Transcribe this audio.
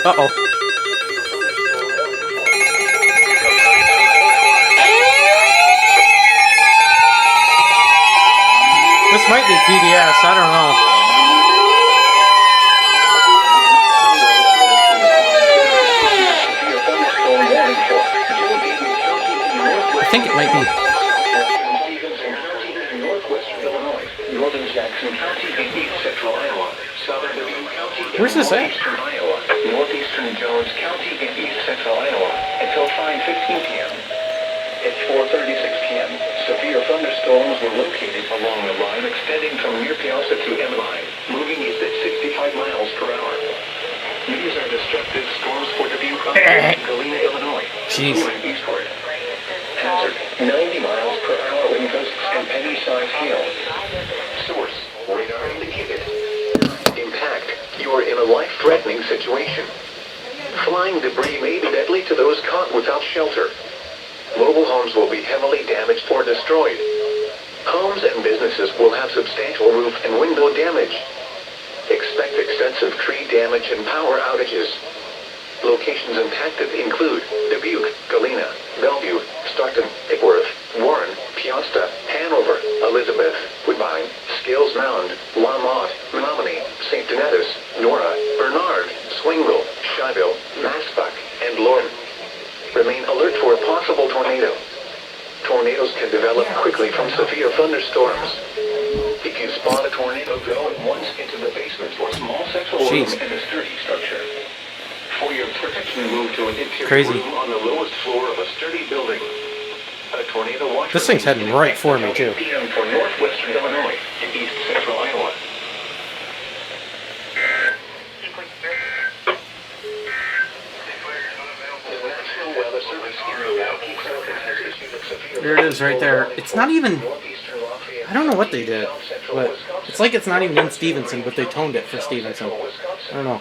Uh-oh. This might be PBS, I don't know. I think it might be. Northern Jackson County and East Central Iowa, Southern Dubuque County, Where's this at? Eastern Iowa, Northeastern Jones County and East Central Iowa until 5:15 p.m. At 4:36 p.m., severe thunderstorms were located along the line extending from near Piazza to Emmeline, moving east at 65 miles per hour. These are destructive storms for Dubuque and Galena, Illinois. Jeez. Moving eastward. Hazard, 90 miles per hour wind gusts and penny-sized hail. Source, radar indicated. Impact, you are in a life-threatening situation. Flying debris may be deadly to those caught without shelter. Mobile homes will be heavily damaged or destroyed. Homes and businesses will have substantial roof and window damage. Expect extensive tree damage and power outages. Locations impacted include Dubuque, Galena, Bellevue, Stockton, Pickworth, Warren, Piasta, Hanover, Elizabeth, Woodbine, Scales Mound, Lamont, Menominee, St. Denetis, Noaa, Bernard, Swingville, Shyville, Massbuck, and Lorne. Remain alert for a possible tornado. Tornadoes can develop quickly from severe thunderstorms. If you spot a tornado, go at once into the basement or small central room in a sturdy structure. For your protection, move to an interior room on the lowest floor of a sturdy building. A tornado watch. This thing's heading right for me, too. PM for northwestern Illinois and east central Iowa. There it is right there. It's not even... I don't know what they did, but it's like it's not even in Stephenson, but they toned it for Stephenson. I don't know.